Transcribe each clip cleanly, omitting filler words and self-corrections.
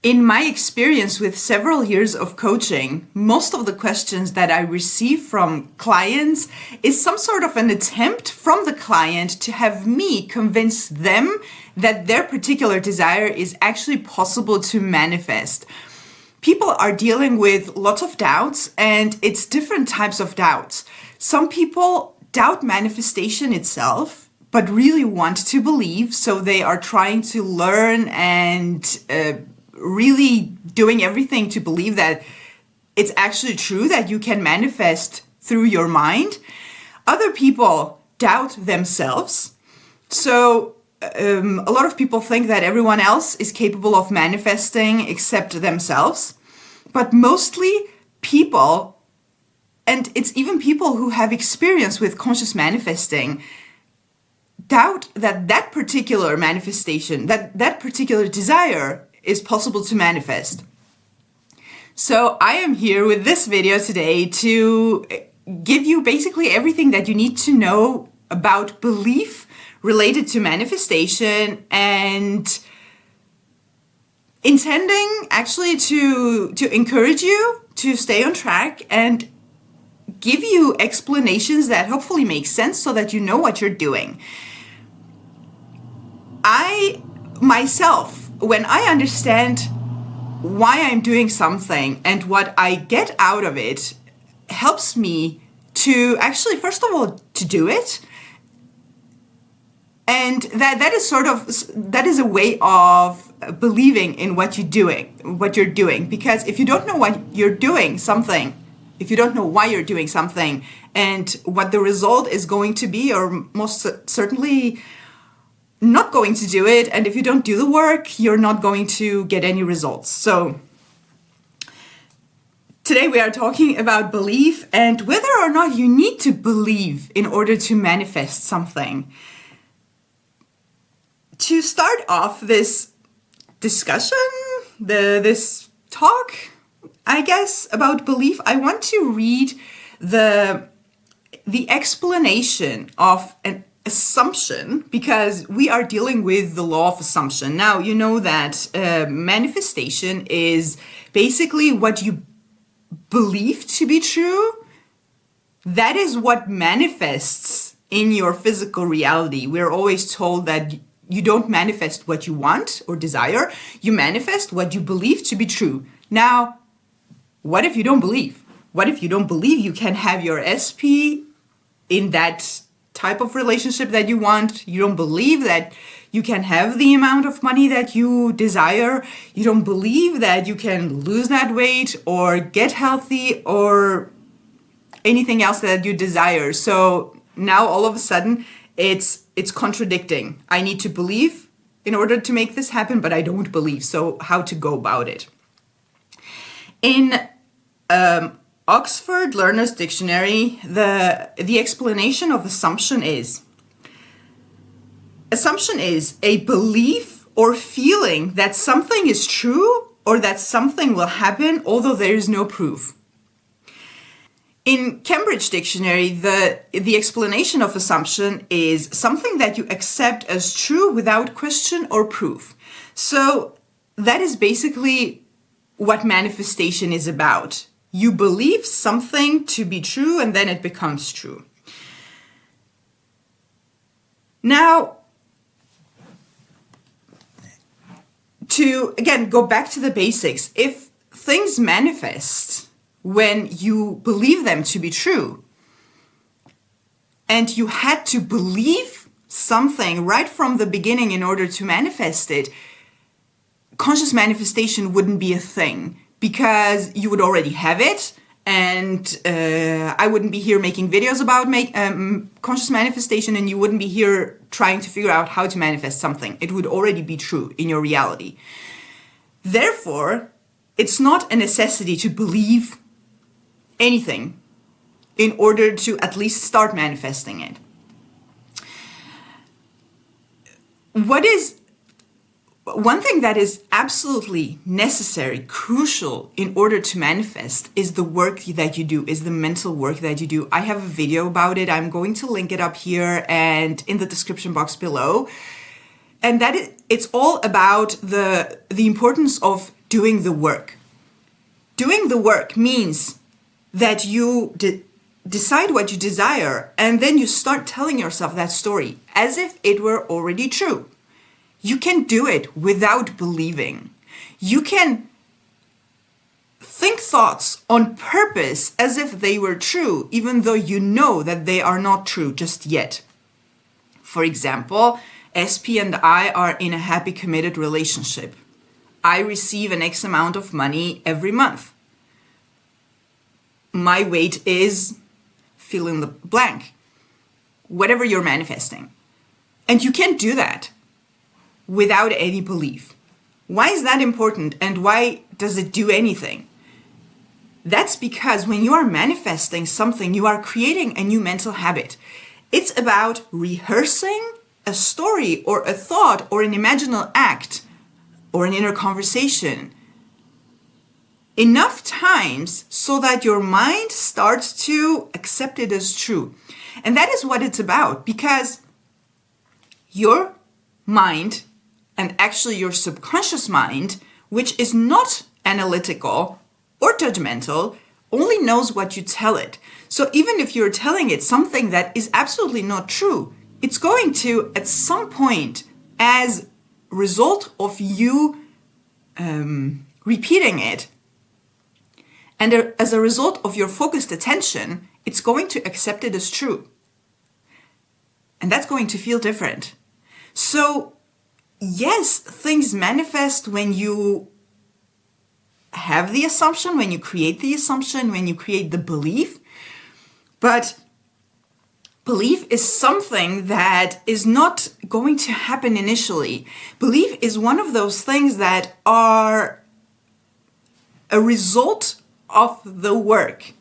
In my experience with several years of coaching, most of the questions that I receive from clients is some sort of an attempt from the client to have me convince them that their particular desire is actually possible to manifest. People are dealing with lots of doubts, and it's different types of doubts. Some people doubt manifestation itself, but really want to believe, so they are trying to learn and really doing everything to believe that it's actually true that you can manifest through your mind. Other people doubt themselves. So a lot of people think that everyone else is capable of manifesting except themselves. But mostly people, and it's even people who have experience with conscious manifesting, doubt that that particular manifestation, that particular desire is possible to manifest. So I am here with this video today to give you basically everything that you need to know about belief related to manifestation, and intending actually to encourage you to stay on track and give you explanations that hopefully make sense so that you know what you're doing. I myself, when I understand why I'm doing something and what I get out of it, helps me to actually, first of all, to do it. And that is a way of believing in what you're doing. Because if you don't know what you're doing something, if you don't know why you're doing something and what the result is going to be, or most certainly not going to do it, and if you don't do the work, you're not going to get any results. So today we are talking about belief and whether or not you need to believe in order to manifest something. To start off this discussion, this talk, I guess, about belief, I want to read the explanation of an assumption, because we are dealing with the law of assumption. Now, you know that manifestation is basically what you believe to be true. That is what manifests in your physical reality. We're always told that you don't manifest what you want or desire, you manifest what you believe to be true. Now, what if you don't believe? What if you don't believe you can have your SP in that type of relationship that you want? You don't believe that you can have the amount of money that you desire. You don't believe that you can lose that weight or get healthy or anything else that you desire. So now all of a sudden it's contradicting. I need to believe in order to make this happen, but I don't believe. So how to go about it? In Oxford Learner's Dictionary, the explanation of assumption is a belief or feeling that something is true or that something will happen, although there is no proof. In Cambridge Dictionary, the explanation of assumption is something that you accept as true without question or proof. So that is basically what manifestation is about. You believe something to be true and then it becomes true. Now, to again go back to the basics, if things manifest when you believe them to be true, and you had to believe something right from the beginning in order to manifest it, conscious manifestation wouldn't be a thing, because you would already have it, and I wouldn't be here making videos about conscious manifestation, and you wouldn't be here trying to figure out how to manifest something. It would already be true in your reality. Therefore, it's not a necessity to believe anything in order to at least start manifesting it. One thing that is absolutely necessary, crucial in order to manifest is the work that you do, is the mental work that you do. I have a video about it. I'm going to link it up here and in the description box below. And it's all about the importance of doing the work. Doing the work means that you decide what you desire, and then you start telling yourself that story as if it were already true. You can do it without believing. You can think thoughts on purpose as if they were true, even though you know that they are not true just yet. For example, SP and I are in a happy, committed relationship. I receive an X amount of money every month. My weight is fill in the blank, whatever you're manifesting. And you can't do that without any belief. Why is that important, and why does it do anything? That's because when you are manifesting something, you are creating a new mental habit. It's about rehearsing a story or a thought or an imaginal act or an inner conversation enough times so that your mind starts to accept it as true. And that is what it's about, because your mind, and actually your subconscious mind, which is not analytical or judgmental, only knows what you tell it. So even if you're telling it something that is absolutely not true, it's going to, at some point, as a result of you repeating it, and as a result of your focused attention, it's going to accept it as true. And that's going to feel different. So, yes, things manifest when you have the assumption, when you create the assumption, when you create the belief. But belief is something that is not going to happen initially. Belief is one of those things that are a result of the work.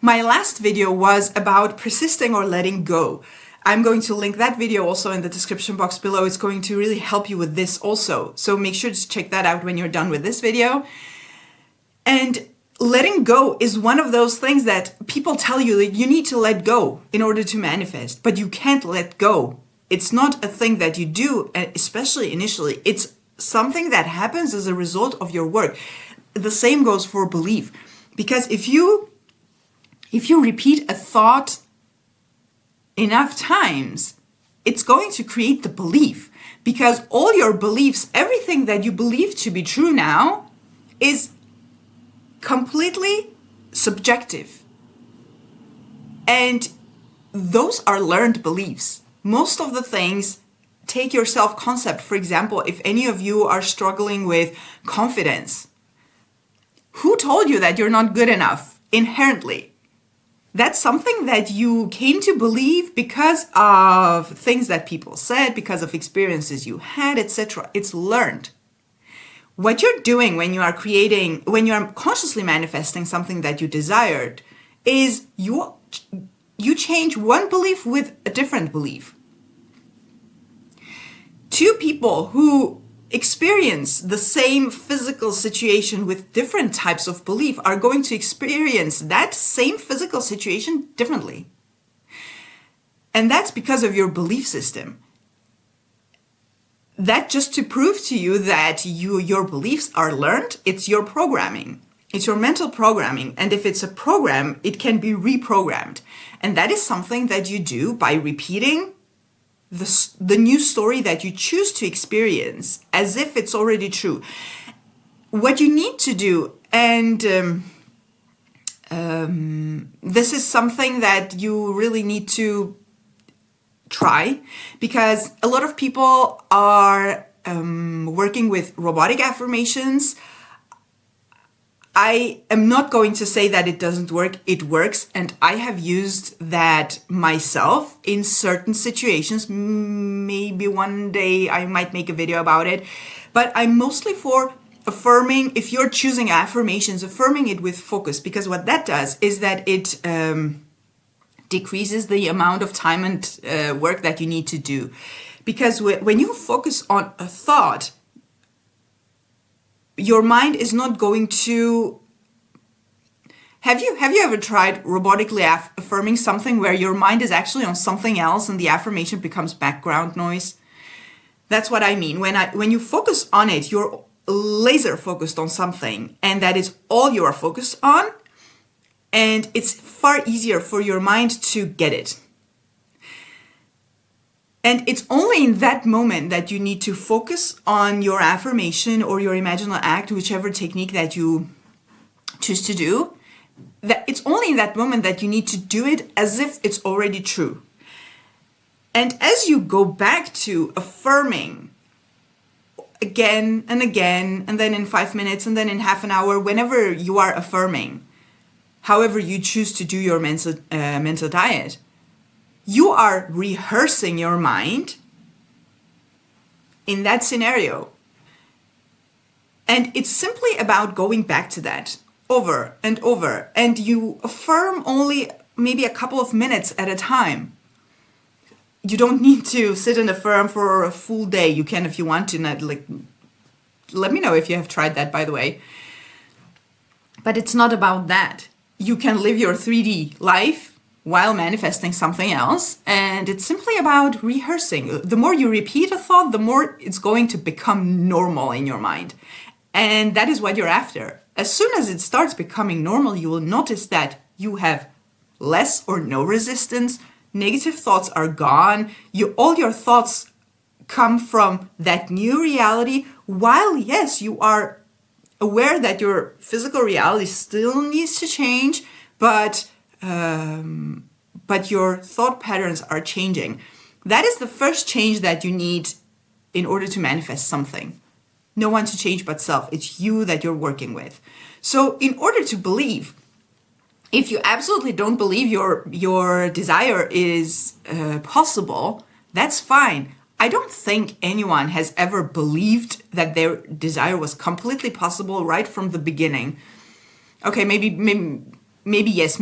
My last video was about persisting or letting go. I'm going to link that video also in the description box below. It's going to really help you with this also. So make sure to check that out when you're done with this video. And letting go is one of those things that people tell you that you need to let go in order to manifest, but you can't let go. It's not a thing that you do, especially initially. It's something that happens as a result of your work. The same goes for belief. Because if you repeat a thought enough times, it's going to create the belief. Because all your beliefs, everything that you believe to be true now, is completely subjective. And those are learned beliefs. Most of the things, take your self-concept, for example, if any of you are struggling with confidence, who told you that you're not good enough inherently? That's something that you came to believe because of things that people said, because of experiences you had, etc. It's learned. What you're doing when you are consciously manifesting something that you desired is you change one belief with a different belief. Two people who experience the same physical situation with different types of belief are going to experience that same physical situation differently. And that's because of your belief system. That just to prove to you that your beliefs are learned, it's your programming. It's your mental programming. And if it's a program, it can be reprogrammed. And that is something that you do by repeating the new story that you choose to experience as if it's already true. What you need to do, and this is something that you really need to try, because a lot of people are working with robotic affirmations. I am not going to say that it doesn't work. It works, and I have used that myself in certain situations. Maybe one day I might make a video about it, but I'm mostly for affirming. If you're choosing affirmations, affirming it with focus, because what that does is that it decreases the amount of time and work that you need to do. Because when you focus on a thought, your mind is not going to... Have you ever tried robotically affirming something where your mind is actually on something else and the affirmation becomes background noise? That's what I mean. When you focus on it, laser focused on something and that is all you are focused on, and it's far easier for your mind to get it. And it's only in that moment that you need to focus on your affirmation or your imaginal act, whichever technique that you choose to do. That it's only in that moment that you need to do it as if it's already true. And as you go back to affirming again and again, and then in 5 minutes, and then in half an hour, whenever you are affirming, however you choose to do your mental diet, you are rehearsing your mind in that scenario. And it's simply about going back to that over and over. And you affirm only maybe a couple of minutes at a time. You don't need to sit and affirm for a full day. You can if you want to. Let me know if you have tried that, by the way. But it's not about that. You can live your 3D life while manifesting something else, and it's simply about rehearsing. The more you repeat a thought, the more it's going to become normal in your mind. And that is what you're after. As soon as it starts becoming normal, you will notice that you have less or no resistance. Negative thoughts are gone. All your thoughts come from that new reality, while yes, you are aware that your physical reality still needs to change, but your thought patterns are changing. That is the first change that you need in order to manifest something. No one to change but self. It's you that you're working with. So in order to believe, if you absolutely don't believe your desire is possible, that's fine. I don't think anyone has ever believed that their desire was completely possible right from the beginning. Okay, maybe yes,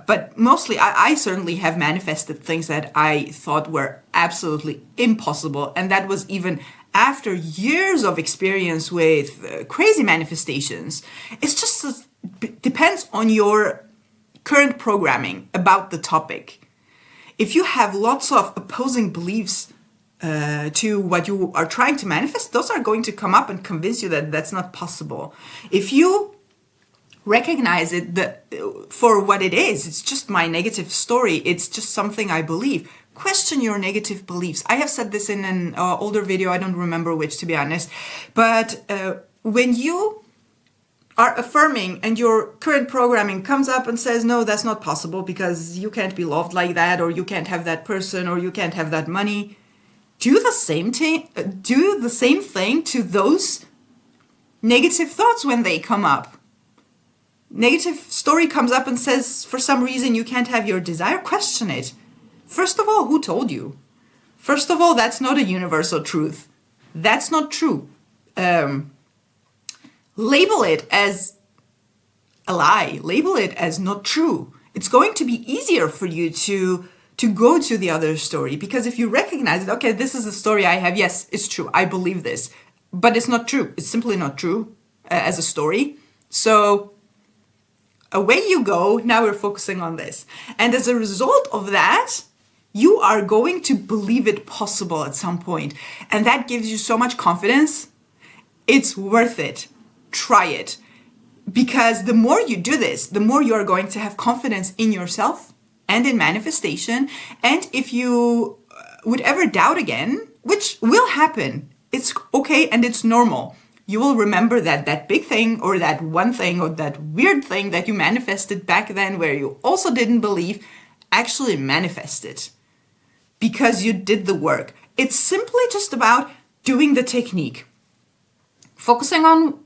but mostly I certainly have manifested things that I thought were absolutely impossible, and that was even after years of experience with crazy manifestations. It's just depends on your current programming about the topic. If you have lots of opposing beliefs to what you are trying to manifest, those are going to come up and convince you that that's not possible. If you recognize it for what it is, it's just my negative story, it's just something I believe. Question your negative beliefs. I have said this in an older video, I don't remember which, to be honest, but when you are affirming and your current programming comes up and says, no, that's not possible because you can't be loved like that, or you can't have that person, or you can't have that money, do the same thing to those negative thoughts when they come up. Negative story comes up and says, for some reason you can't have your desire, question it. First of all, who told you? First of all, that's not a universal truth. That's not true. Label it as a lie. Label it as not true. It's going to be easier for you to go to the other story, because if you recognize it, okay, this is the story I have. Yes, it's true. I believe this, but it's not true. It's simply not true as a story. So away you go. Now we're focusing on this. And as a result of that, you are going to believe it possible at some point. And that gives you so much confidence. It's worth it. Try it. Because the more you do this, the more you are going to have confidence in yourself and in manifestation. And if you would ever doubt again, which will happen, it's okay and it's normal. You will remember that big thing or that one thing or that weird thing that you manifested back then where you also didn't believe actually manifested because you did the work. It's simply just about doing the technique, focusing on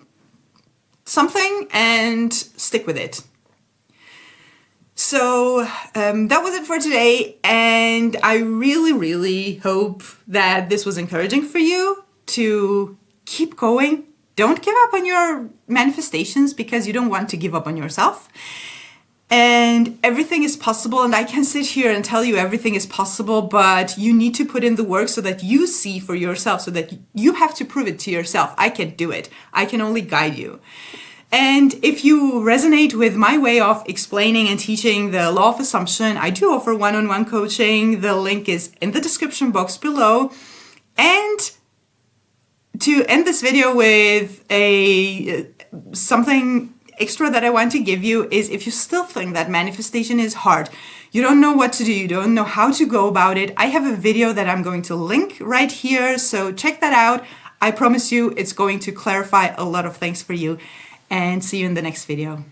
something and stick with it. So that was it for today, and I really, really hope that this was encouraging for you to keep going. Don't give up on your manifestations because you don't want to give up on yourself. And everything is possible, and I can sit here and tell you everything is possible, but you need to put in the work so that you see for yourself, so that you have to prove it to yourself. I can't do it. I can only guide you. And if you resonate with my way of explaining and teaching the law of assumption, I do offer one-on-one coaching. The link is in the description box below. And to end this video with something extra that I want to give you is, if you still think that manifestation is hard, you don't know what to do, you don't know how to go about it, I have a video that I'm going to link right here, so check that out. I promise you it's going to clarify a lot of things for you, and see you in the next video.